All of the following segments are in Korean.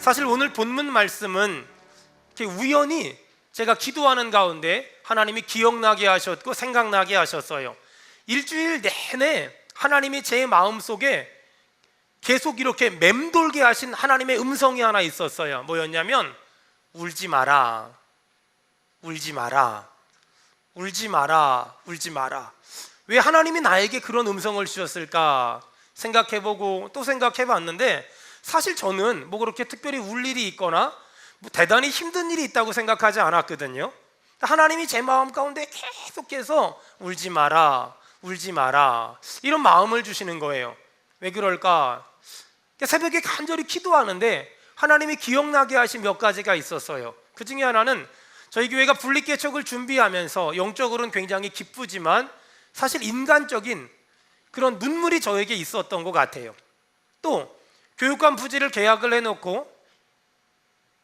사실 오늘 본문 말씀은 이렇게 우연히 제가 기도하는 가운데 하나님이 기억나게 하셨고 생각나게 하셨어요. 일주일 내내 하나님이 제 마음속에 계속 이렇게 맴돌게 하신 하나님의 음성이 하나 있었어요. 뭐였냐면 울지 마라, 울지 마라, 울지 마라, 울지 마라. 왜 하나님이 나에게 그런 음성을 주셨을까 생각해보고 또 생각해봤는데, 사실 저는 뭐 그렇게 특별히 울 일이 있거나 뭐 대단히 힘든 일이 있다고 생각하지 않았거든요. 하나님이 제 마음 가운데 계속해서 울지 마라, 울지 마라 이런 마음을 주시는 거예요. 왜 그럴까? 새벽에 간절히 기도하는데 하나님이 기억나게 하신 몇 가지가 있었어요. 그 중에 하나는 저희 교회가 분립개척을 준비하면서 영적으로는 굉장히 기쁘지만 사실 인간적인 그런 눈물이 저에게 있었던 것 같아요. 또 교육관 부지를 계약을 해놓고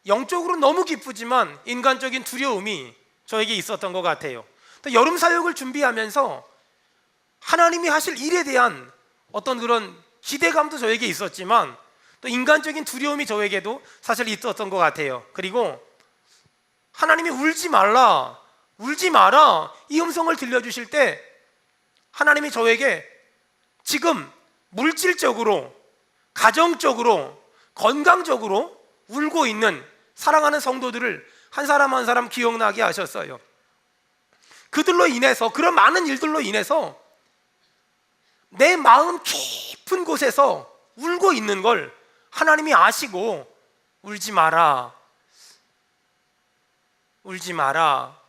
영적으로 너무 기쁘지만 인간적인 두려움이 저에게 있었던 것 같아요. 또 여름 사역을 준비하면서 하나님이 하실 일에 대한 어떤 그런 기대감도 저에게 있었지만 또 인간적인 두려움이 저에게도 사실 있었던 것 같아요. 그리고 하나님이 울지 말라, 울지 마라 이 음성을 들려주실 때 하나님이 저에게 지금 물질적으로, 가정적으로, 건강적으로 울고 있는 사랑하는 성도들을 한 사람 한 사람 기억나게 하셨어요. 그들로 인해서, 그런 많은 일들로 인해서 내 마음 깊은 곳에서 울고 있는 걸 하나님이 아시고 울지 마라, 울지 마라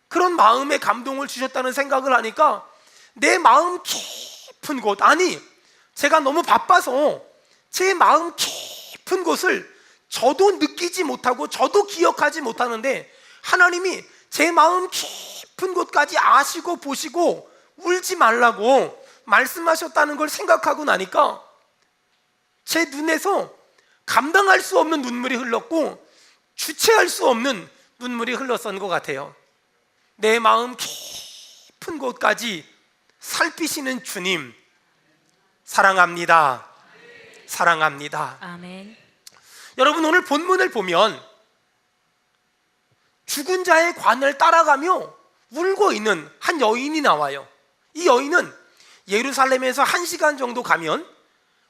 그런 마음의 감동을 주셨다는 생각을 하니까 내 마음 깊은 곳, 아니 제가 너무 바빠서 제 마음 깊은 곳을 저도 느끼지 못하고 저도 기억하지 못하는데 하나님이 제 마음 깊은 곳까지 아시고 보시고 울지 말라고 말씀하셨다는 걸 생각하고 나니까 제 눈에서 감당할 수 없는 눈물이 흘렀고 주체할 수 없는 눈물이 흘렀던 것 같아요. 내 마음 깊은 곳까지 살피시는 주님 사랑합니다. 사랑합니다. 아멘. 여러분, 오늘 본문을 보면 죽은 자의 관을 따라가며 울고 있는 한 여인이 나와요. 이 여인은 예루살렘에서 1시간 정도 가면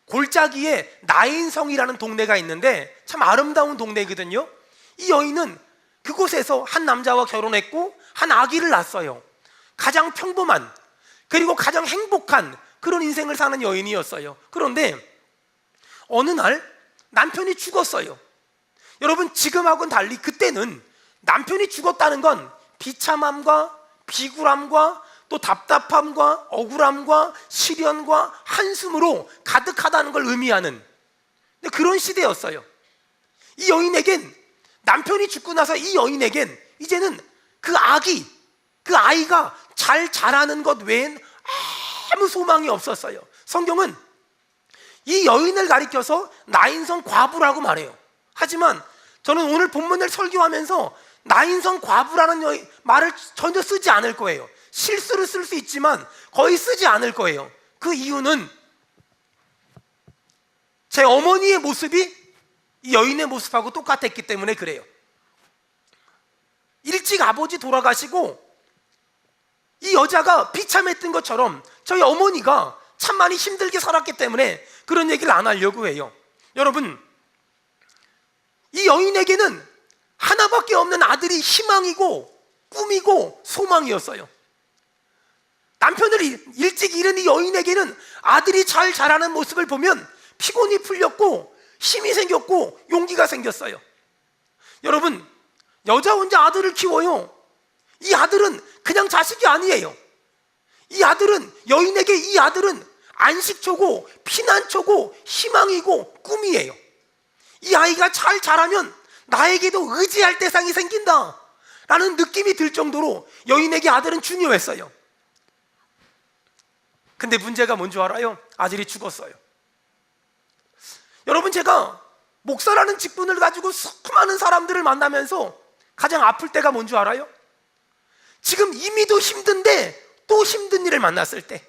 골짜기에 나인성이라는 동네가 있는데 참 아름다운 동네거든요. 이 여인은 그곳에서 한 남자와 결혼했고 한 아기를 낳았어요. 가장 평범한 그리고 가장 행복한 그런 인생을 사는 여인이었어요. 그런데 어느 날 남편이 죽었어요. 여러분, 지금하고는 달리 그때는 남편이 죽었다는 건 비참함과 비굴함과 또 답답함과 억울함과 시련과 한숨으로 가득하다는 걸 의미하는 그런 시대였어요. 이 여인에겐, 남편이 죽고 나서 이 여인에겐 이제는 그 아이가 잘 자라는 것 외엔 아무 소망이 없었어요. 성경은 이 여인을 가리켜서 나인성 과부라고 말해요. 하지만 저는 오늘 본문을 설교하면서 나인성 과부라는 말을 전혀 쓰지 않을 거예요. 실수를 쓸 수 있지만 거의 쓰지 않을 거예요. 그 이유는 제 어머니의 모습이 이 여인의 모습하고 똑같았기 때문에 그래요. 일찍 아버지 돌아가시고 이 여자가 비참했던 것처럼 저희 어머니가 참 많이 힘들게 살았기 때문에 그런 얘기를 안 하려고 해요. 여러분, 이 여인에게는 하나밖에 없는 아들이 희망이고 꿈이고 소망이었어요. 남편을 일찍 잃은 이 여인에게는 아들이 잘 자라는 모습을 보면 피곤이 풀렸고 힘이 생겼고 용기가 생겼어요. 여러분, 여자 혼자 아들을 키워요. 이 아들은 그냥 자식이 아니에요. 이 아들은, 여인에게 이 아들은 안식처고 피난처고 희망이고 꿈이에요. 이 아이가 잘 자라면 나에게도 의지할 대상이 생긴다 라는 느낌이 들 정도로 여인에게 아들은 중요했어요. 근데 문제가 뭔 줄 알아요? 아들이 죽었어요. 여러분, 제가 목사라는 직분을 가지고 수많은 사람들을 만나면서 가장 아플 때가 뭔 줄 알아요? 지금 이미도 힘든데 또 힘든 일을 만났을 때,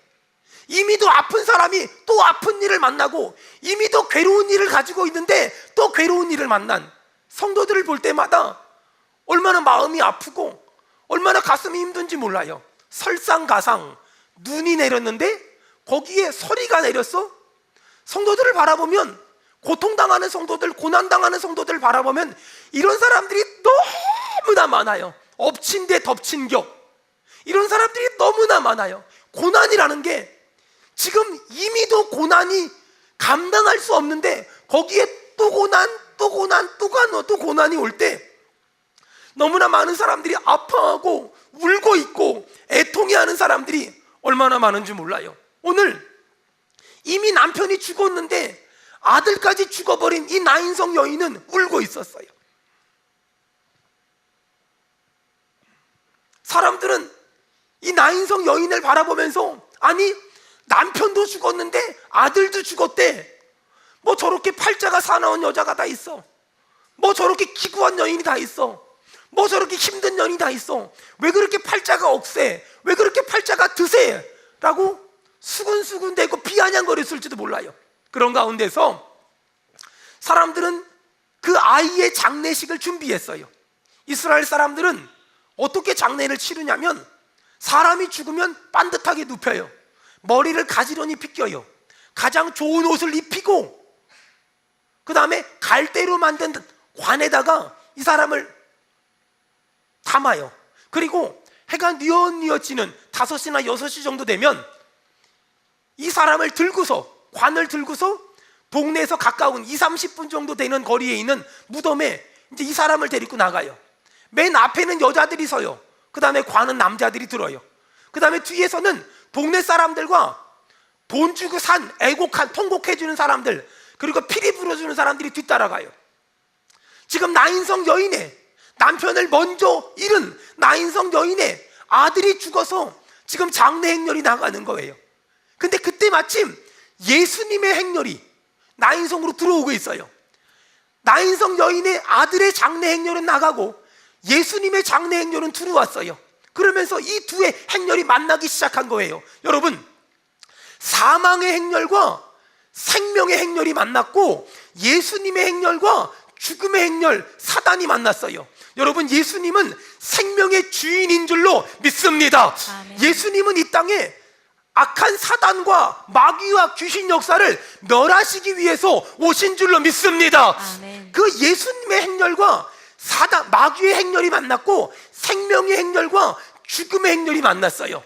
이미도 아픈 사람이 또 아픈 일을 만나고, 이미도 괴로운 일을 가지고 있는데 또 괴로운 일을 만난 성도들을 볼 때마다 얼마나 마음이 아프고 얼마나 가슴이 힘든지 몰라요. 설상가상 눈이 내렸는데 거기에 소리가 내렸어. 성도들을 바라보면, 고통당하는 성도들, 고난당하는 성도들을 바라보면 이런 사람들이 너무나 많아요. 엎친 데 덮친 격, 이런 사람들이 너무나 많아요. 고난이라는 게 지금 이미도 고난이 감당할 수 없는데 거기에 또 고난, 또 고난, 또 고난이 올 때 너무나 많은 사람들이 아파하고 울고 있고 애통해하는 사람들이 얼마나 많은지 몰라요. 오늘 이미 남편이 죽었는데 아들까지 죽어버린 이 나인성 여인은 울고 있었어요. 사람들은 이 나인성 여인을 바라보면서, 아니 남편도 죽었는데 아들도 죽었대. 뭐 저렇게 팔자가 사나운 여자가 다 있어. 뭐 저렇게 기구한 여인이 다 있어. 뭐 저렇게 힘든 여인이 다 있어. 왜 그렇게 팔자가 억세? 왜 그렇게 팔자가 드세? 라고 수근수근대고 비아냥거렸을지도 몰라요. 그런 가운데서 사람들은 그 아이의 장례식을 준비했어요. 이스라엘 사람들은 어떻게 장례를 치르냐면, 사람이 죽으면 반듯하게 눕혀요. 머리를 가지런히 빗겨요. 가장 좋은 옷을 입히고, 그 다음에 갈대로 만든 관에다가 이 사람을 담아요. 그리고 해가 뉘엿뉘엿지는 5시나 6시 정도 되면 이 사람을 들고서, 관을 들고서 동네에서 가까운 20-30분 정도 되는 거리에 있는 무덤에 이제 이 사람을 데리고 나가요. 맨 앞에는 여자들이 서요. 그 다음에 관은 남자들이 들어요. 그 다음에 뒤에서는 동네 사람들과 돈 주고 산 애곡한 통곡해주는 사람들, 그리고 피리 불어주는 사람들이 뒤따라가요. 지금 나인성 여인의 남편을 먼저 잃은 나인성 여인의 아들이 죽어서 지금 장례 행렬이 나가는 거예요. 근데 그때 마침 예수님의 행렬이 나인성으로 들어오고 있어요. 나인성 여인의 아들의 장례 행렬은 나가고 예수님의 장례 행렬은 들어왔어요. 그러면서 이 두의 행렬이 만나기 시작한 거예요. 여러분, 사망의 행렬과 생명의 행렬이 만났고 예수님의 행렬과 죽음의 행렬, 사단이 만났어요. 여러분, 예수님은 생명의 주인인 줄로 믿습니다. 아멘. 예수님은 이 땅에 악한 사단과 마귀와 귀신 역사를 멸하시기 위해서 오신 줄로 믿습니다. 아멘. 그 예수님의 행렬과 사단, 마귀의 행렬이 만났고 생명의 행렬과 죽음의 행렬이 만났어요.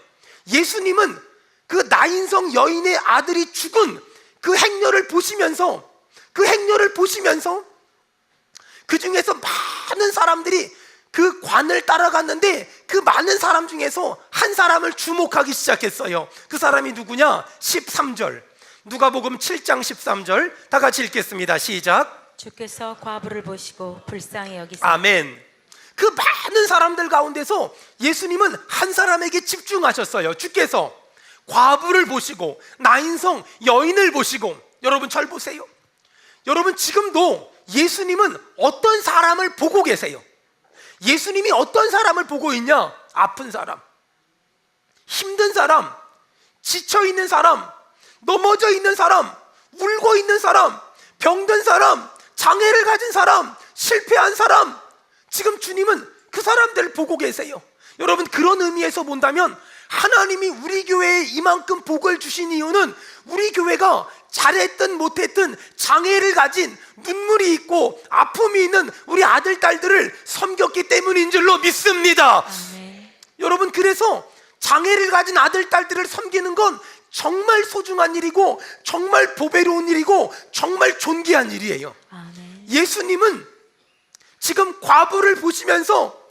예수님은 그 나인성 여인의 아들이 죽은 그 행렬을 보시면서, 그 중에서 많은 사람들이 그 관을 따라갔는데 그 많은 사람 중에서 한 사람을 주목하기 시작했어요. 그 사람이 누구냐? 13절, 누가복음 7장 13절 다 같이 읽겠습니다. 시작. 주께서 과부를 보시고 불쌍히 여기사. 아멘. 그 많은 사람들 가운데서 예수님은 한 사람에게 집중하셨어요. 주께서 과부를 보시고 나인성 여인을 보시고. 여러분 잘 보세요. 여러분, 지금도 예수님은 어떤 사람을 보고 계세요? 예수님이 어떤 사람을 보고 있냐? 아픈 사람, 힘든 사람, 지쳐있는 사람, 넘어져 있는 사람, 울고 있는 사람, 병든 사람, 장애를 가진 사람, 실패한 사람. 지금 주님은 그 사람들을 보고 계세요. 여러분, 그런 의미에서 본다면 하나님이 우리 교회에 이만큼 복을 주신 이유는 우리 교회가 잘했든 못했든 장애를 가진, 눈물이 있고 아픔이 있는 우리 아들, 딸들을 섬겼기 때문인 줄로 믿습니다. 아멘. 여러분, 그래서 장애를 가진 아들, 딸들을 섬기는 건 정말 소중한 일이고 정말 보배로운 일이고 정말 존귀한 일이에요. 아멘. 예수님은 지금 과부를 보시면서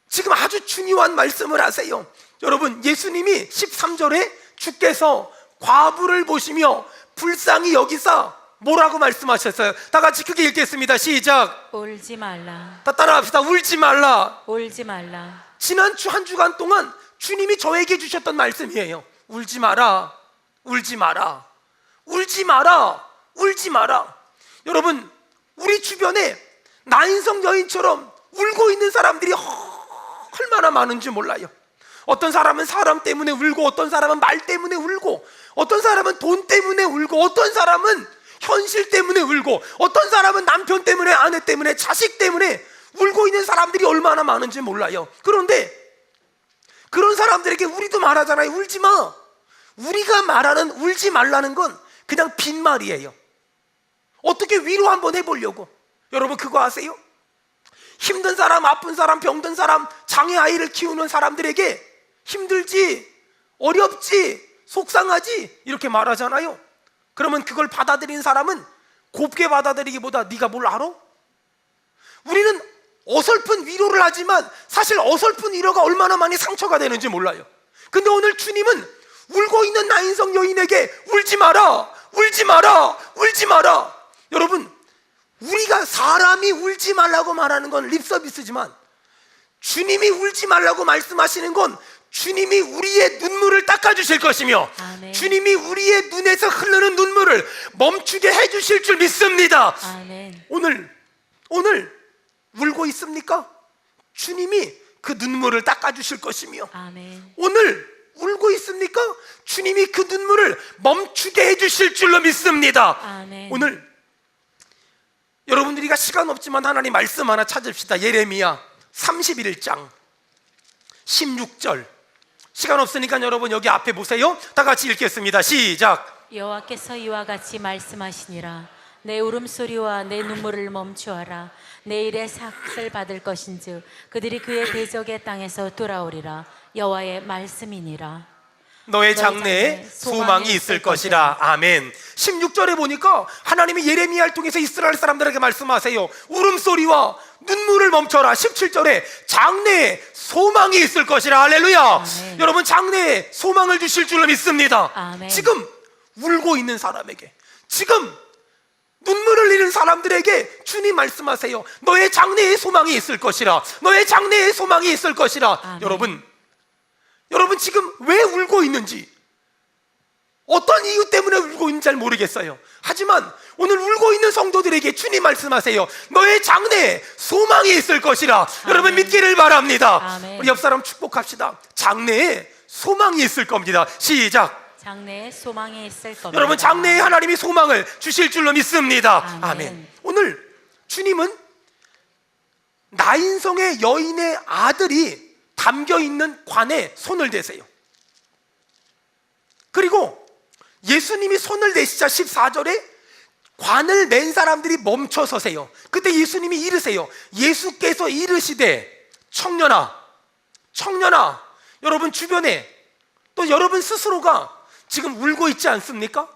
지금 아주 중요한 말씀을 하세요. 여러분, 예수님이 13절에 주께서 과부를 보시며 불쌍히 여기사 뭐라고 말씀하셨어요? 다 같이 크게 읽겠습니다. 시작. 울지 말라. 다 따라합시다. 울지 말라. 울지 말라. 지난 한 주간 동안 주님이 저에게 주셨던 말씀이에요. 울지 마라. 울지 마라. 울지 마라. 울지 마라. 여러분, 우리 주변에 나인성 여인처럼 울고 있는 사람들이 얼마나 많은지 몰라요. 어떤 사람은 사람 때문에 울고, 어떤 사람은 말 때문에 울고, 어떤 사람은 돈 때문에 울고, 어떤 사람은 현실 때문에 울고, 어떤 사람은 남편 때문에, 아내 때문에, 자식 때문에 울고 있는 사람들이 얼마나 많은지 몰라요. 그런데 그런 사람들에게 우리도 말하잖아요. 울지 마. 우리가 말하는 울지 말라는 건 그냥 빈말이에요. 어떻게 위로 한번 해보려고. 여러분 그거 아세요? 힘든 사람, 아픈 사람, 병든 사람, 장애 아이를 키우는 사람들에게 힘들지, 어렵지, 속상하지 이렇게 말하잖아요. 그러면 그걸 받아들인 사람은 곱게 받아들이기보다 네가 뭘 알아? 우리는 어설픈 위로를 하지만 사실 어설픈 위로가 얼마나 많이 상처가 되는지 몰라요. 근데 오늘 주님은 울고 있는 나인성 여인에게 울지 마라, 울지 마라, 울지 마라. 여러분, 우리가 사람이 울지 말라고 말하는 건 립서비스지만 주님이 울지 말라고 말씀하시는 건 주님이 우리의 눈물을 닦아주실 것이며 아멘. 주님이 우리의 눈에서 흐르는 눈물을 멈추게 해주실 줄 믿습니다. 아멘. 오늘 울고 있습니까? 주님이 그 눈물을 닦아주실 것이며 아멘. 오늘 울고 있습니까? 주님이 그 눈물을 멈추게 해주실 줄로 믿습니다. 아멘. 오늘 여러분들이가 시간 없지만 하나님 말씀 하나 찾읍시다. 예레미야 31장 16절. 시간 없으니까 여러분 여기 앞에 보세요. 다 같이 읽겠습니다. 시작. 여호와께서 이와 같이 말씀하시니라. 내 울음소리와 내 눈물을 멈추어라. 내일의 삭을 받을 것인즉 그들이 그의 대적의 땅에서 돌아오리라. 여호와의 말씀이니라. 너의 장래에 소망이 있을 것이라. 아멘. 16절에 보니까 하나님이 예레미야를 통해서 이스라엘 사람들에게 말씀하세요. 울음소리와 눈물을 멈춰라. 17절에 장래에 소망이 있을 것이라. 할렐루야. 아멘. 여러분 장래에 소망을 주실 줄로 믿습니다. 아멘. 지금 울고 있는 사람에게, 지금 눈물을 흘리는 사람들에게 주님 말씀하세요. 너의 장래에 소망이 있을 것이라. 너의 장래에 소망이 있을 것이라. 아멘. 여러분 지금 왜 울고 있는지, 어떤 이유 때문에 울고 있는지 잘 모르겠어요. 하지만 오늘 울고 있는 성도들에게 주님 말씀하세요. 너의 장래에 소망이 있을 것이라. 여러분 믿기를 바랍니다. 아멘. 우리 옆 사람 축복합시다. 장래에 소망이 있을 겁니다. 시작. 장래에 소망이 있을 겁니다. 여러분 장래에 하나님이 소망을 주실 줄로 믿습니다. 아멘. 아멘. 오늘 주님은 나인성의 여인의 아들이 담겨있는 관에 손을 대세요. 그리고 예수님이 손을 대시자 14절에 관을 맨 사람들이 멈춰 서세요. 그때 예수님이 이르세요. 예수께서 이르시되 청년아, 청년아. 여러분 주변에 또 여러분 스스로가 지금 울고 있지 않습니까?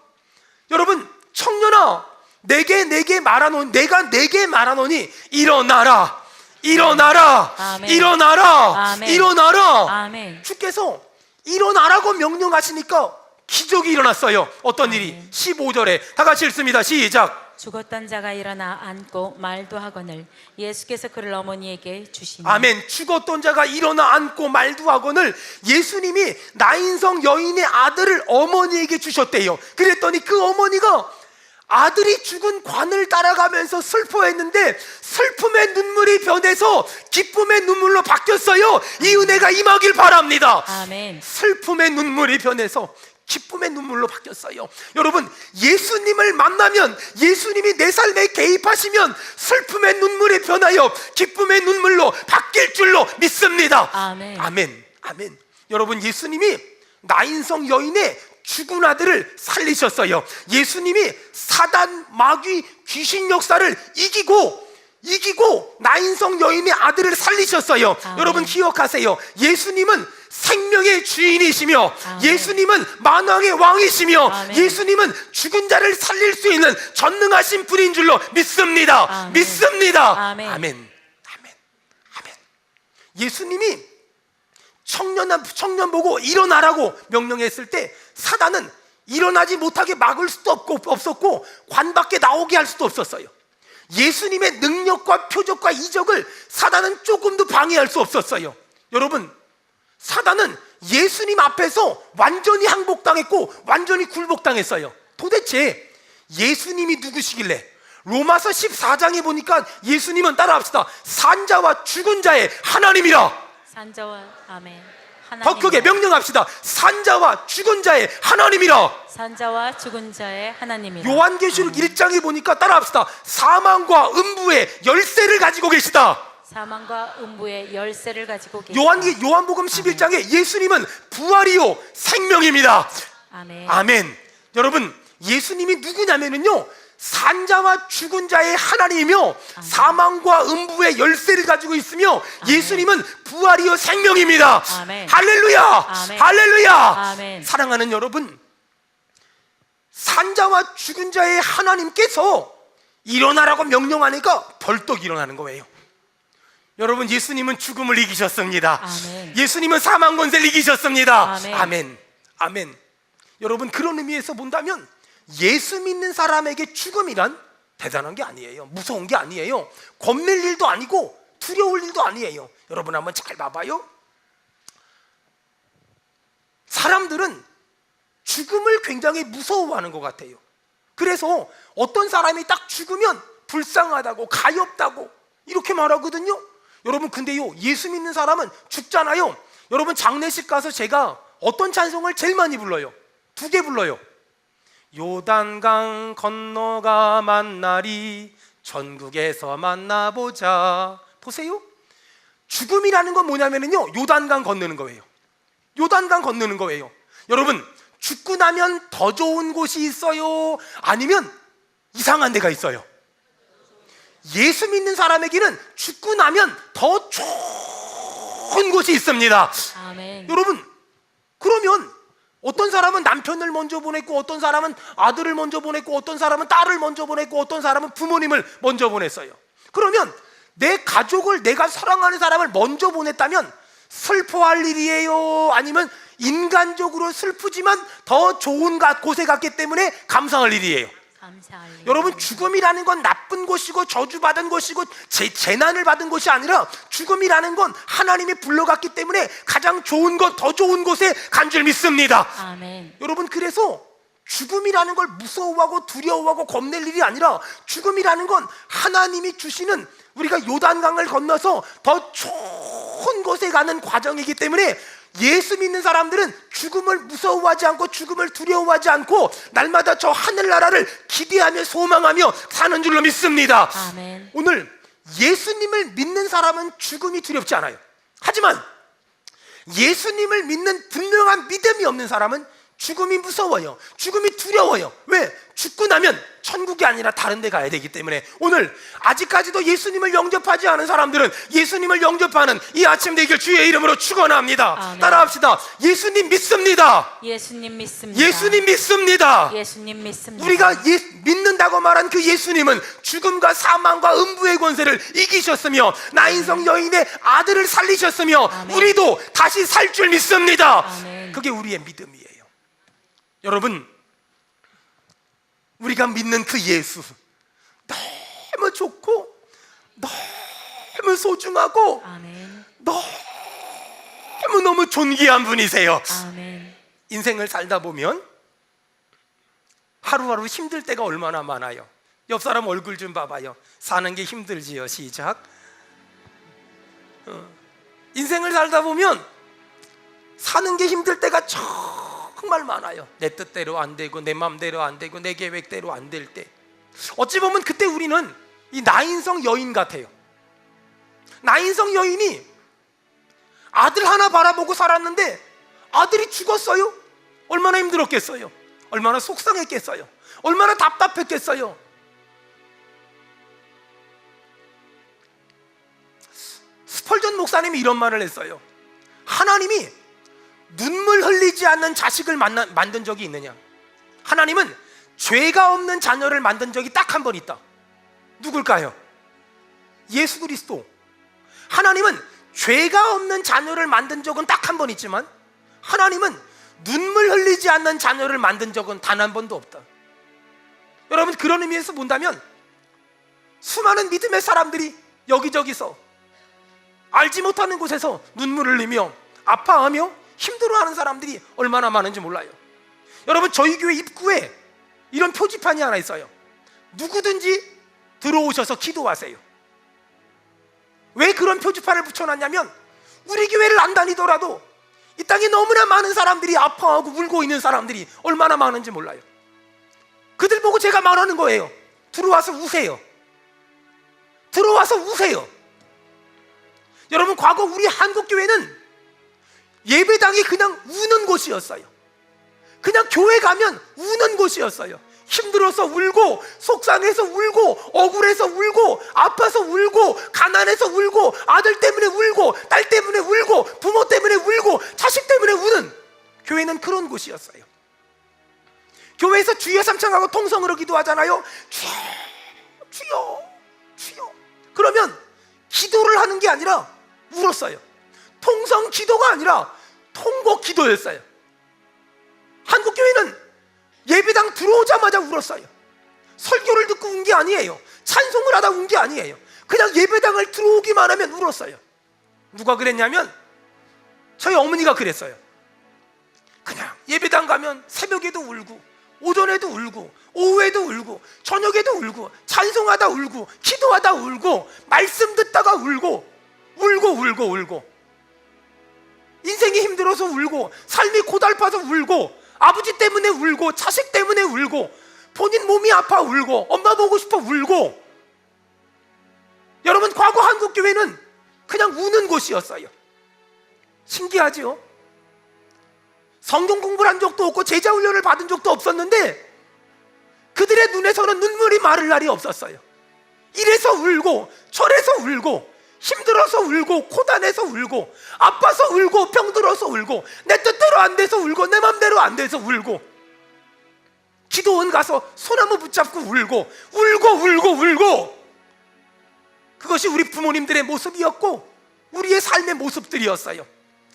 여러분 청년아, 내가 내게 말하노니 일어나라, 일어나라, 아멘. 일어나라, 아멘. 일어나라. 아멘. 주께서 일어나라고 명령하시니까 기적이 일어났어요. 어떤 일이? 15절에 다 같이 읽습니다. 시작. 죽었던 자가 일어나 앉고 말도 하거늘 예수께서 그를 어머니에게 주시니. 아멘. 죽었던 자가 일어나 앉고 말도 하거늘 예수님이 나인성 여인의 아들을 어머니에게 주셨대요. 그랬더니 그 어머니가 아들이 죽은 관을 따라가면서 슬퍼했는데 슬픔의 눈물이 변해서 기쁨의 눈물로 바뀌었어요. 이 은혜가 임하길 바랍니다. 아멘. 슬픔의 눈물이 변해서 기쁨의 눈물로 바뀌었어요. 여러분 예수님을 만나면, 예수님이 내 삶에 개입하시면 슬픔의 눈물이 변하여 기쁨의 눈물로 바뀔 줄로 믿습니다. 아멘. 아멘. 아멘. 여러분 예수님이 나인성 여인의 죽은 아들을 살리셨어요. 예수님이 사단, 마귀, 귀신 역사를 이기고 나인성 여인의 아들을 살리셨어요. 아멘. 여러분 기억하세요. 예수님은 생명의 주인이시며 아멘. 예수님은 만왕의 왕이시며 아멘. 예수님은 죽은 자를 살릴 수 있는 전능하신 분인 줄로 믿습니다. 아멘. 믿습니다. 아멘. 아멘. 아멘. 아멘. 예수님이 청년 보고 일어나라고 명령했을 때 사단은 일어나지 못하게 막을 수도 없었고 관 밖에 나오게 할 수도 없었어요. 예수님의 능력과 표적과 이적을 사단은 조금도 방해할 수 없었어요. 여러분 사단은 예수님 앞에서 완전히 항복당했고 완전히 굴복당했어요. 도대체 예수님이 누구시길래? 로마서 14장에 보니까 예수님은 따라합시다. 산자와 죽은 자의 하나님이라. 산자와 아멘. 더 크게 명령합시다. 산자와 죽은 자의 하나님이라. 산자와 죽은 자의 하나님이라. 요한계시록 1장에 보니까 따라합시다. 사망과 음부의 열쇠를 가지고 계시다. 사망과 음부의 열쇠를 가지고 계시다. 요한복음 11장에 예수님은 부활이요 생명입니다. 아멘. 아멘. 여러분, 예수님이 누구냐면요, 산자와 죽은 자의 하나님이며 사망과 음부의 열쇠를 가지고 있으며 예수님은 부활이요 생명입니다. 아멘. 할렐루야. 아멘. 할렐루야. 아멘. 사랑하는 여러분, 산자와 죽은 자의 하나님께서 일어나라고 명령하니까 벌떡 일어나는 거예요. 여러분, 예수님은 죽음을 이기셨습니다. 아멘. 예수님은 사망 권세를 이기셨습니다. 아멘. 아멘. 아멘. 여러분, 그런 의미에서 본다면 예수 믿는 사람에게 죽음이란 대단한 게 아니에요. 무서운 게 아니에요. 겁낼 일도 아니고 두려울 일도 아니에요. 여러분 한번 잘 봐봐요. 사람들은 죽음을 굉장히 무서워하는 것 같아요. 그래서 어떤 사람이 딱 죽으면 불쌍하다고, 가엾다고 이렇게 말하거든요. 여러분, 근데요, 예수 믿는 사람은 죽잖아요. 여러분, 장례식 가서 제가 어떤 찬송을 제일 많이 불러요? 2개 불러요. 요단강 건너가 만나리, 천국에서 만나보자. 보세요. 죽음이라는 건 뭐냐면요, 요단강 건너는 거예요. 요단강 건너는 거예요. 여러분, 죽고 나면 더 좋은 곳이 있어요? 아니면 이상한 데가 있어요? 예수 믿는 사람에게는 죽고 나면 더 좋은 곳이 있습니다. 아멘. 여러분, 그러면 어떤 사람은 남편을 먼저 보냈고, 어떤 사람은 아들을 먼저 보냈고, 어떤 사람은 딸을 먼저 보냈고, 어떤 사람은 부모님을 먼저 보냈어요. 그러면 내 가족을, 내가 사랑하는 사람을 먼저 보냈다면 슬퍼할 일이에요? 아니면 인간적으로 슬프지만 더 좋은 곳에 갔기 때문에 감사할 일이에요? 감사할 일. 여러분, 죽음이라는 건 나쁜 것이고 저주받은 것이고 재난을 받은 것이 아니라 죽음이라는 건 하나님이 불러갔기 때문에 가장 좋은 것, 더 좋은 곳에 간 줄 믿습니다. 아멘. 여러분, 그래서 죽음이라는 걸 무서워하고 두려워하고 겁낼 일이 아니라 죽음이라는 건 하나님이 주시는, 우리가 요단강을 건너서 더 좋은 곳에 가는 과정이기 때문에 예수 믿는 사람들은 죽음을 무서워하지 않고 죽음을 두려워하지 않고 날마다 저 하늘나라를 기대하며 소망하며 사는 줄로 믿습니다. 아멘. 오늘 예수님을 믿는 사람은 죽음이 두렵지 않아요. 하지만 예수님을 믿는 분명한 믿음이 없는 사람은 죽음이 무서워요. 죽음이 두려워요. 왜? 죽고 나면 천국이 아니라 다른 데 가야 되기 때문에. 오늘 아직까지도 예수님을 영접하지 않은 사람들은 예수님을 영접하는 이 아침 되길 주의 이름으로 축원합니다. 아멘. 따라합시다. 예수님 믿습니다. 예수님 믿습니다. 예수님 믿습니다. 예수님 믿습니다. 우리가 믿는다고 말한 그 예수님은 죽음과 사망과 음부의 권세를 이기셨으며 나인성 여인의 아들을 살리셨으며 아멘. 우리도 다시 살 줄 믿습니다. 아멘. 그게 우리의 믿음이에요. 여러분, 우리가 믿는 그 예수 너무 좋고 너무 소중하고 아멘. 너무너무 존귀한 분이세요. 아멘. 인생을 살다 보면 하루하루 힘들 때가 얼마나 많아요. 옆 사람 얼굴 좀 봐봐요. 사는 게 힘들지요. 시작. 인생을 살다 보면 사는 게 힘들 때가 정말 많아요. 내 뜻대로 안 되고 내 마음대로 안 되고 내 계획대로 안 될 때, 어찌 보면 그때 우리는 이 나인성 여인 같아요. 나인성 여인이 아들 하나 바라보고 살았는데 아들이 죽었어요. 얼마나 힘들었겠어요. 얼마나 속상했겠어요. 얼마나 답답했겠어요. 스펄전 목사님이 이런 말을 했어요. 하나님이 눈물 흘리지 않는 자식을 만든 적이 있느냐? 하나님은 죄가 없는 자녀를 만든 적이 딱 한 번 있다. 누굴까요? 예수 그리스도. 하나님은 죄가 없는 자녀를 만든 적은 딱 한 번 있지만 하나님은 눈물 흘리지 않는 자녀를 만든 적은 단 한 번도 없다. 여러분, 그런 의미에서 본다면 수많은 믿음의 사람들이 여기저기서 알지 못하는 곳에서 눈물을 흘리며 아파하며 힘들어하는 사람들이 얼마나 많은지 몰라요. 여러분, 저희 교회 입구에 이런 표지판이 하나 있어요. 누구든지 들어오셔서 기도하세요. 왜 그런 표지판을 붙여놨냐면 우리 교회를 안 다니더라도 이 땅에 너무나 많은 사람들이 아파하고 울고 있는 사람들이 얼마나 많은지 몰라요. 그들 보고 제가 말하는 거예요. 들어와서 우세요. 들어와서 우세요. 여러분, 과거 우리 한국교회는 예배당이 그냥 우는 곳이었어요. 그냥 교회 가면 우는 곳이었어요. 힘들어서 울고, 속상해서 울고, 억울해서 울고, 아파서 울고, 가난해서 울고, 아들 때문에 울고, 딸 때문에 울고, 부모 때문에 울고, 자식 때문에 우는, 교회는 그런 곳이었어요. 교회에서 주여 삼창하고 통성으로 기도하잖아요. 주여, 주여, 주여. 그러면 기도를 하는 게 아니라 울었어요. 통성 기도가 아니라 통곡 기도였어요. 한국교회는 예배당 들어오자마자 울었어요. 설교를 듣고 운 게 아니에요. 찬송을 하다 운 게 아니에요. 그냥 예배당을 들어오기만 하면 울었어요. 누가 그랬냐면 저희 어머니가 그랬어요. 그냥 예배당 가면 새벽에도 울고, 오전에도 울고, 오후에도 울고, 저녁에도 울고, 찬송하다 울고, 기도하다 울고, 말씀 듣다가 울고, 울고 인생이 힘들어서 울고, 삶이 고달파서 울고, 아버지 때문에 울고, 자식 때문에 울고, 본인 몸이 아파 울고, 엄마 보고 싶어 울고. 여러분, 과거 한국교회는 그냥 우는 곳이었어요. 신기하죠? 성경 공부를 한 적도 없고 제자 훈련을 받은 적도 없었는데 그들의 눈에서는 눈물이 마를 날이 없었어요. 이래서 울고, 저래서 울고, 힘들어서 울고, 고단해서 울고, 아파서 울고, 병들어서 울고, 내 뜻대로 안 돼서 울고, 내 맘대로 안 돼서 울고, 기도원 가서 소나무 붙잡고 울고. 그것이 우리 부모님들의 모습이었고 우리의 삶의 모습들이었어요.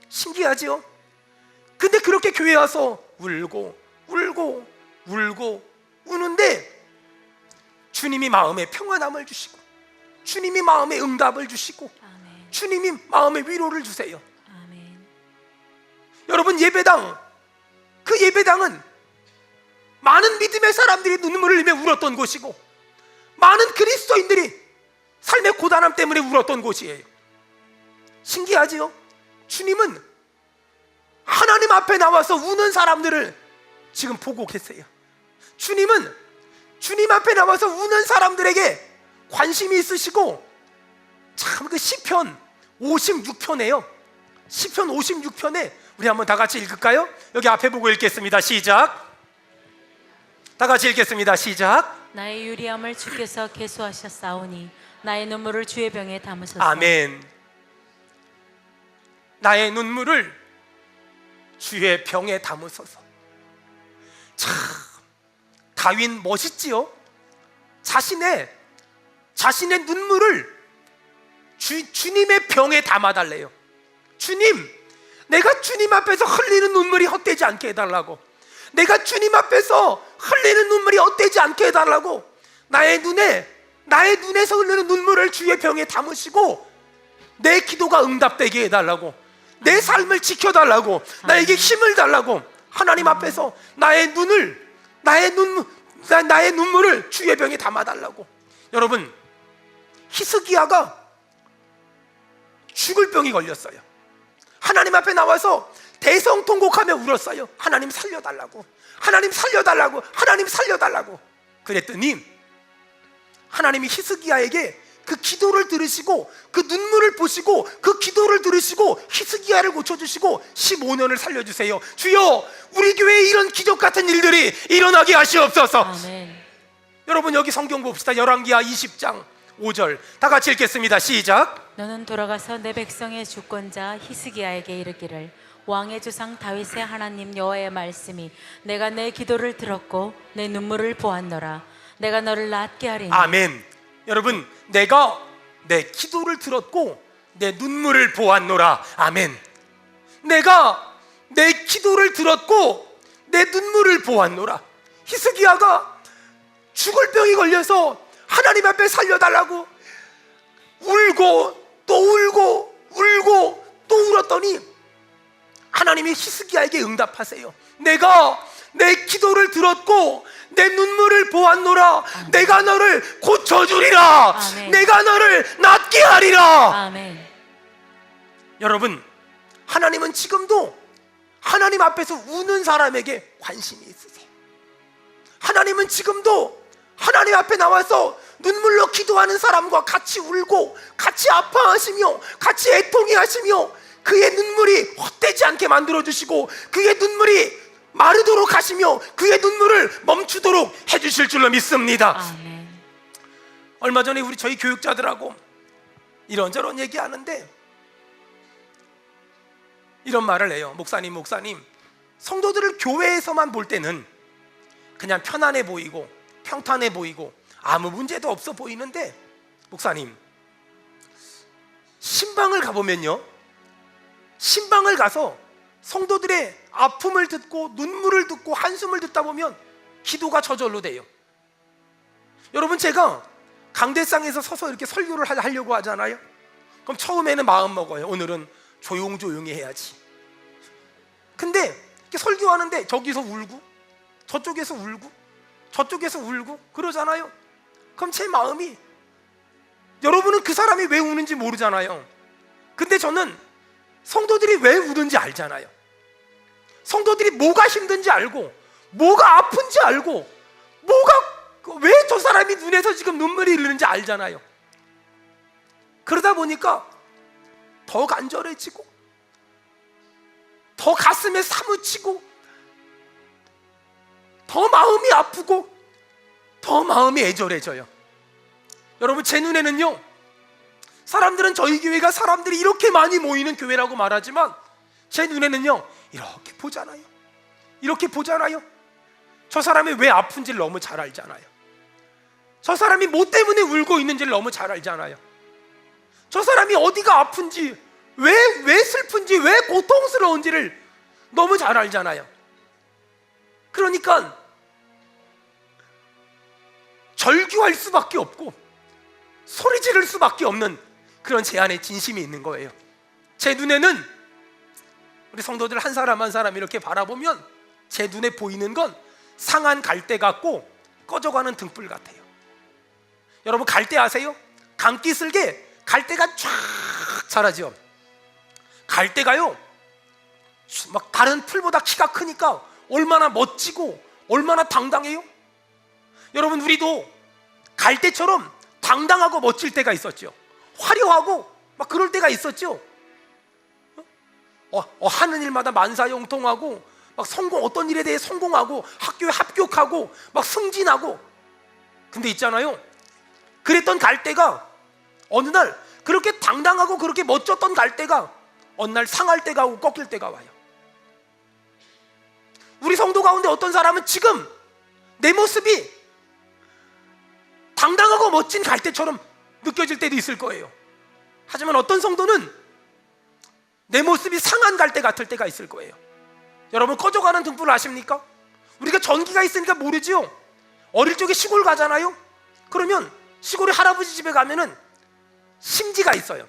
신기하죠? 근데 그렇게 교회 와서 울고 우는데 주님이 마음에 평안함을 주시고, 주님이 마음에 응답을 주시고, 아멘. 주님이 마음에 위로를 주세요. 아멘. 여러분, 예배당, 그 예배당은 많은 믿음의 사람들이 눈물을 흘리며 울었던 곳이고, 많은 그리스도인들이 삶의 고단함 때문에 울었던 곳이에요. 신기하지요? 주님은 하나님 앞에 나와서 우는 사람들을 지금 보고 계세요. 주님은 주님 앞에 나와서 우는 사람들에게 관심이 있으시고, 참, 그 시편 56편에요. 시편 56편에 우리 한번 다 같이 읽을까요? 여기 앞에 보고 읽겠습니다. 시작. 다 같이 읽겠습니다. 시작. 나의 유리함을 주께서 계수하셨사오니 나의 눈물을 주의 병에 담으소서. 아멘. 나의 눈물을 주의 병에 담으소서. 참, 다윗 멋있지요? 자신의 눈물을 주님의 병에 담아달래요. 주님, 내가 주님 앞에서 흘리는 눈물이 헛되지 않게 해달라고. 내가 주님 앞에서 흘리는 눈물이 헛되지 않게 해달라고. 나의 눈에서 흐르는 눈물을 주의 병에 담으시고 내 기도가 응답되게 해달라고, 내 삶을 지켜달라고, 나에게 힘을 달라고 하나님 앞에서 나의 눈물을 주의 병에 담아달라고. 여러분, 히스기야가 죽을 병이 걸렸어요. 하나님 앞에 나와서 대성통곡하며 울었어요. 하나님 살려달라고, 하나님 살려달라고, 하나님 살려달라고. 그랬더니 하나님이 히스기야에게 그 기도를 들으시고, 그 눈물을 보시고, 그 기도를 들으시고 히스기야를 고쳐주시고 15년을 살려주세요. 주여, 우리 교회에 이런 기적 같은 일들이 일어나게 하시옵소서. 아멘. 여러분, 여기 성경 봅시다. 열왕기하 20장 5절 다 같이 읽겠습니다. 시작. 너는 돌아가서 내 백성의 주권자 히스기야에게 이르기를, 왕의 조상 다윗의 하나님 여호와의 말씀이 내가 내 기도를 들었고 내 눈물을 보았노라. 내가 너를 낫게 하리니. 아멘. 여러분, 내가 내 기도를 들었고 내 눈물을 보았노라. 아멘. 내가 내 기도를 들었고 내 눈물을 보았노라. 히스기야가 죽을 병이 걸려서 하나님 앞에 살려달라고 울고 또 울었더니 하나님이 히스기야에게 응답하세요. 내가 내 기도를 들었고 내 눈물을 보았노라. 내가 너를 고쳐주리라. 아멘. 내가 너를 낫게 하리라. 아멘. 여러분, 하나님은 지금도 하나님 앞에서 우는 사람에게 관심이 있으세요. 하나님은 지금도 하나님 앞에 나와서 눈물로 기도하는 사람과 같이 울고 같이 아파하시며 같이 애통해 하시며 그의 눈물이 헛되지 않게 만들어주시고 그의 눈물이 마르도록 하시며 그의 눈물을 멈추도록 해주실 줄로 믿습니다. 아멘. 얼마 전에 우리 저희 교육자들하고 이런저런 얘기하는데 이런 말을 해요. 목사님 성도들을 교회에서만 볼 때는 그냥 편안해 보이고 평탄해 보이고 아무 문제도 없어 보이는데 목사님, 신방을 가보면요, 신방을 가서 성도들의 아픔을 듣고 눈물을 듣고 한숨을 듣다 보면 기도가 저절로 돼요. 여러분, 제가 강대상에서 서서 이렇게 설교를 하려고 하잖아요. 그럼 처음에는 마음 먹어요. 오늘은 조용조용히 해야지. 근데 이렇게 설교하는데 저기서 울고 저쪽에서 울고 저쪽에서 울고 그러잖아요. 그럼 제 마음이, 여러분은 그 사람이 왜 우는지 모르잖아요. 근데 저는 성도들이 왜 우는지 알잖아요. 성도들이 뭐가 힘든지 알고 뭐가 아픈지 알고 왜 저 사람이 눈에서 지금 눈물이 흐르는지 알잖아요. 그러다 보니까 더 간절해지고 더 가슴에 사무치고 더 마음이 아프고 더 마음이 애절해져요. 여러분, 제 눈에는요, 사람들은 저희 교회가 사람들이 이렇게 많이 모이는 교회라고 말하지만 제 눈에는요, 이렇게 보잖아요. 저 사람이 왜 아픈지를 너무 잘 알잖아요. 저 사람이 뭐 때문에 울고 있는지를 너무 잘 알잖아요. 저 사람이 어디가 아픈지, 왜 슬픈지, 왜 고통스러운지를 너무 잘 알잖아요. 그러니까 절규할 수밖에 없고 소리 지를 수밖에 없는 그런 제 안에 진심이 있는 거예요. 제 눈에는 우리 성도들 한 사람 한 사람 이렇게 바라보면 제 눈에 보이는 건 상한 갈대 같고 꺼져가는 등불 같아요. 여러분, 갈대 아세요? 감기 쓸게 갈대가 쫙 자라죠. 갈대가요, 막 다른 풀보다 키가 크니까 얼마나 멋지고 얼마나 당당해요. 여러분, 우리도 갈대처럼 당당하고 멋질 때가 있었죠. 화려하고 막 그럴 때가 있었죠. 하는 일마다 만사형통하고 막 어떤 일에 대해 성공하고 학교에 합격하고 막 승진하고. 근데 있잖아요, 그랬던 갈대가 어느 날, 그렇게 당당하고 그렇게 멋졌던 갈대가 어느 날 상할 때가 오고 꺾일 때가 와요. 우리 성도 가운데 어떤 사람은 지금 내 모습이 당당하고 멋진 갈대처럼 느껴질 때도 있을 거예요. 하지만 어떤 성도는 내 모습이 상한 갈대 같을 때가 있을 거예요. 여러분, 꺼져가는 등불 아십니까? 우리가 전기가 있으니까 모르지요. 어릴 적에 시골 가잖아요. 그러면 시골에 할아버지 집에 가면은 심지가 있어요.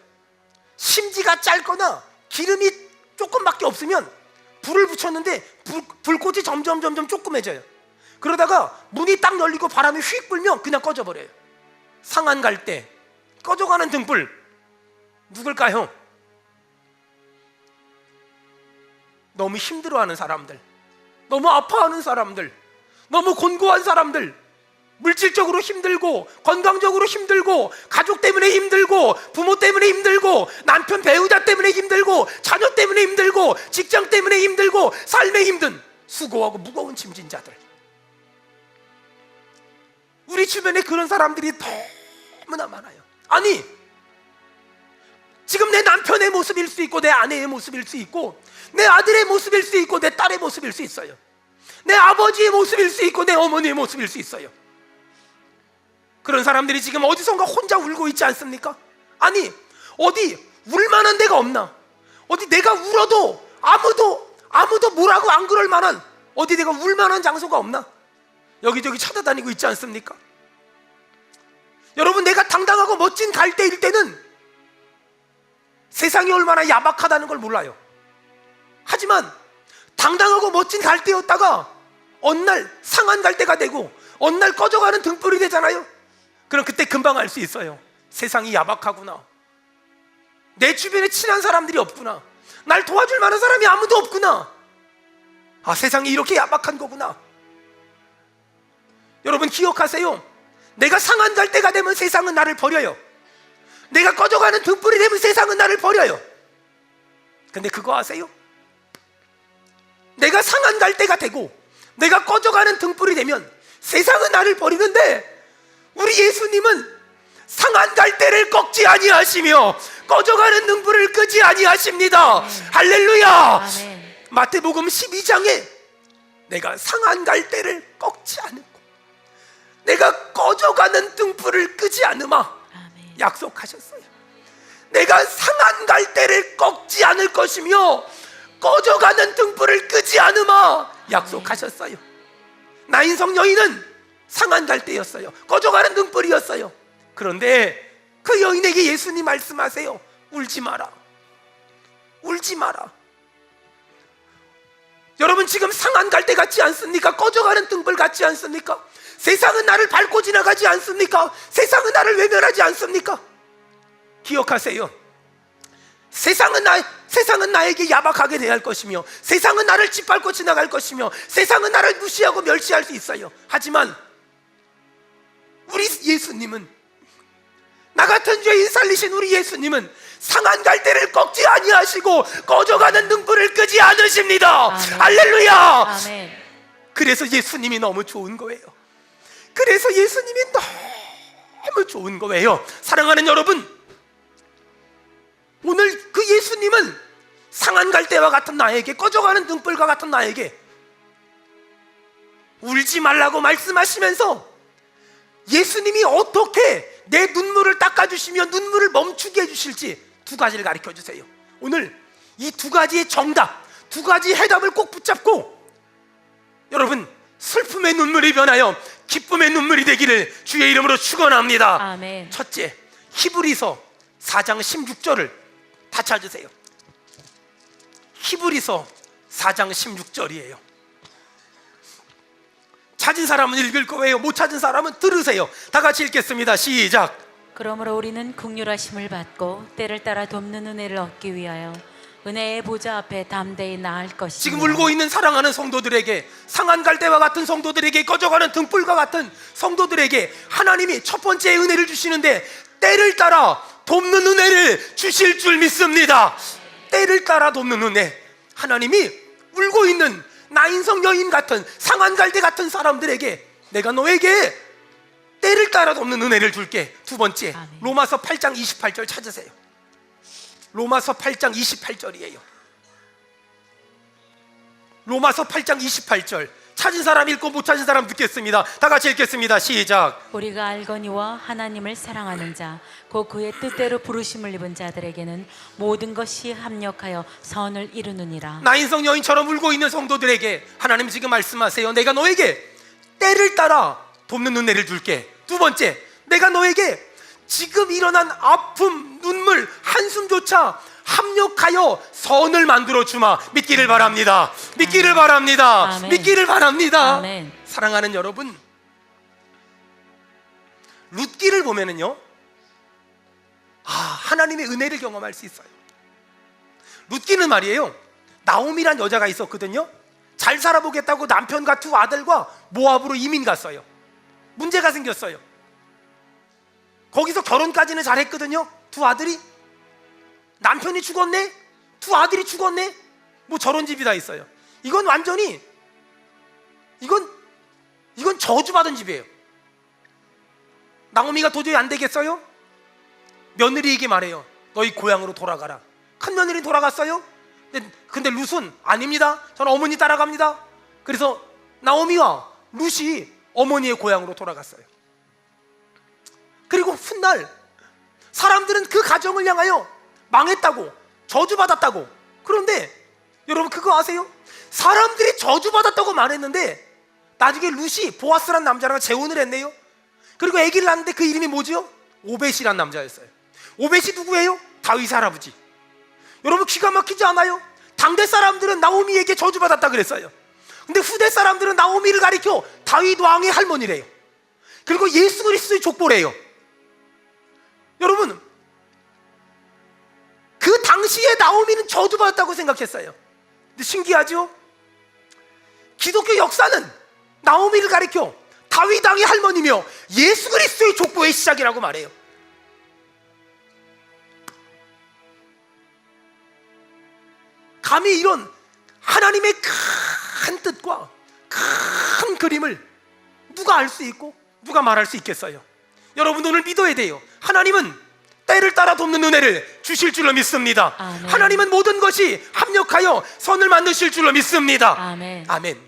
심지가 짧거나 기름이 조금밖에 없으면 불을 붙였는데 불꽃이 점점 조그매져요. 그러다가 문이 딱 열리고 바람이 휙 불면 그냥 꺼져버려요. 상한 갈대, 꺼져가는 등불, 누굴까요? 너무 힘들어하는 사람들, 너무 아파하는 사람들, 너무 곤고한 사람들, 물질적으로 힘들고 건강적으로 힘들고 가족 때문에 힘들고 부모 때문에 힘들고 남편 배우자 때문에 힘들고 자녀 때문에 힘들고 직장 때문에 힘들고 삶에 힘든 수고하고 무거운 짐진 자들. 우리 주변에 그런 사람들이 너무나 많아요. 아니, 지금 내 남편의 모습일 수 있고 내 아내의 모습일 수 있고 내 아들의 모습일 수 있고 내 딸의 모습일 수 있어요. 내 아버지의 모습일 수 있고 내 어머니의 모습일 수 있어요. 그런 사람들이 지금 어디선가 혼자 울고 있지 않습니까? 아니, 어디 울만한 데가 없나? 어디 내가 울어도 아무도 뭐라고 안 그럴 만한, 어디 내가 울만한 장소가 없나? 여기저기 찾아다니고 있지 않습니까? 여러분, 내가 당당하고 멋진 갈대일 때는 세상이 얼마나 야박하다는 걸 몰라요. 하지만 당당하고 멋진 갈대였다가 어느 날 상한 갈대가 되고 어느 날 꺼져가는 등불이 되잖아요. 그럼 그때 금방 알 수 있어요. 세상이 야박하구나. 내 주변에 친한 사람들이 없구나. 날 도와줄 만한 사람이 아무도 없구나. 아, 세상이 이렇게 야박한 거구나. 여러분 기억하세요. 내가 상한 갈 때가 되면 세상은 나를 버려요. 내가 꺼져가는 등불이 되면 세상은 나를 버려요. 근데 그거 아세요? 내가 상한 갈 때가 되고 내가 꺼져가는 등불이 되면 세상은 나를 버리는데, 우리 예수님은 상한 갈대를 꺾지 아니하시며 꺼져가는 등불을 끄지 아니하십니다. 할렐루야. 아멘. 마태복음 12장에 내가 상한 갈대를 꺾지 않고 내가 꺼져가는 등불을 끄지 않으마 아멘. 약속하셨어요. 내가 상한 갈대를 꺾지 않을 것이며 꺼져가는 등불을 끄지 않으마 약속하셨어요. 나인성 여인은 상한 갈대였어요. 꺼져가는 등불이었어요. 그런데 그 여인에게 예수님 말씀하세요. 울지 마라. 울지 마라. 여러분 지금 상한 갈대 같지 않습니까? 꺼져가는 등불 같지 않습니까? 세상은 나를 밟고 지나가지 않습니까? 세상은 나를 외면하지 않습니까? 기억하세요. 세상은 나에게 야박하게 대할 것이며 세상은 나를 짓밟고 지나갈 것이며 세상은 나를 무시하고 멸시할 수 있어요. 하지만 우리 예수님은, 나 같은 죄인 살리신 우리 예수님은 상한 갈대를 꺾지 아니하시고 꺼져가는 등불을 끄지 않으십니다. 아멘. 할렐루야. 아멘. 그래서 예수님이 너무 좋은 거예요. 그래서 예수님이 너무 좋은 거예요. 사랑하는 여러분, 오늘 그 예수님은 상한 갈대와 같은 나에게, 꺼져가는 등불과 같은 나에게 울지 말라고 말씀하시면서 예수님이 어떻게 내 눈물을 닦아주시며 눈물을 멈추게 해주실지 두 가지를 가르쳐 주세요. 오늘 이 두 가지의 정답, 두 가지 해답을 꼭 붙잡고 여러분 슬픔의 눈물이 변하여 기쁨의 눈물이 되기를 주의 이름으로 축원합니다. 아멘. 첫째, 히브리서 4장 16절을 다 찾으세요. 히브리서 4장 16절이에요. 찾은 사람은 읽을 거예요. 못 찾은 사람은 들으세요. 다 같이 읽겠습니다. 시작. 그러므로 우리는 긍휼하심을 받고 때를 따라 돕는 은혜를 얻기 위하여 은혜의 보좌 앞에 담대히 나을 것이니. 지금 울고 있는 사랑하는 성도들에게, 상한 갈대와 같은 성도들에게, 꺼져가는 등불과 같은 성도들에게 하나님이 첫 번째 은혜를 주시는데 때를 따라 돕는 은혜를 주실 줄 믿습니다. 때를 따라 돕는 은혜. 하나님이 울고 있는 나인성 여인 같은 상한 갈대 같은 사람들에게 내가 너에게 때를 따라 돕는 은혜를 줄게. 두 번째, 아멘. 로마서 8장 28절 찾으세요. 로마서 8장 28절이에요. 로마서 8장 28절 찾은 사람 읽고 못 찾은 사람 듣겠습니다. 다 같이 읽겠습니다. 시작. 우리가 알거니와 하나님을 사랑하는 자, 곧 그의 뜻대로 부르심을 입은 자들에게는 모든 것이 합력하여 선을 이루느니라. 나인성 여인처럼 울고 있는 성도들에게 하나님 지금 말씀하세요. 내가 너에게 때를 따라 돕는 은혜를 줄게. 두 번째, 내가 너에게 지금 일어난 아픔, 눈물, 한숨조차 합력하여 선을 만들어 주마. 믿기를 바랍니다. 믿기를 바랍니다. 아멘. 믿기를 바랍니다. 아멘. 사랑하는 여러분, 룻기를 보면은요, 하나님의 은혜를 경험할 수 있어요. 룻기는 말이에요, 나오미란 여자가 있었거든요. 잘 살아보겠다고 남편과 두 아들과 모압으로 이민 갔어요. 문제가 생겼어요. 거기서 결혼까지는 잘했거든요. 두 아들이, 남편이 죽었네, 두 아들이 죽었네, 뭐 저런 집이 다 있어요. 이건 완전히 이건 저주받은 집이에요. 나오미가 도저히 안 되겠어요? 며느리에게 말해요. 너희 고향으로 돌아가라. 큰 며느리 돌아갔어요. 근데 룻은 아닙니다. 저는 어머니 따라갑니다. 그래서 나오미와 룻이 어머니의 고향으로 돌아갔어요. 그리고 훗날 사람들은 그 가정을 향하여 망했다고, 저주받았다고. 그런데 여러분 그거 아세요? 사람들이 저주받았다고 말했는데 나중에 룻이 보아스란 남자랑 재혼을 했네요. 그리고 아기를 낳았는데 그 이름이 뭐죠? 오벳이란 남자였어요. 오벳이 누구예요? 다윗 할아버지. 여러분 기가 막히지 않아요? 당대 사람들은 나오미에게 저주받았다 그랬어요. 근데 후대 사람들은 나오미를 가리켜 다윗 왕의 할머니래요. 그리고 예수 그리스도의 족보래요. 여러분, 그 당시에 나오미는 저주받았다고 생각했어요. 근데 신기하죠? 기독교 역사는 나오미를 가리켜 다윗 왕의 할머니며 예수 그리스도의 족보의 시작이라고 말해요. 감히 이런 하나님의 큰 뜻과 큰 그림을 누가 알 수 있고 누가 말할 수 있겠어요? 여러분 오늘 믿어야 돼요. 하나님은 때를 따라 돕는 은혜를 주실 줄로 믿습니다. 아멘. 하나님은 모든 것이 합력하여 선을 만드실 줄로 믿습니다. 아멘. 아멘.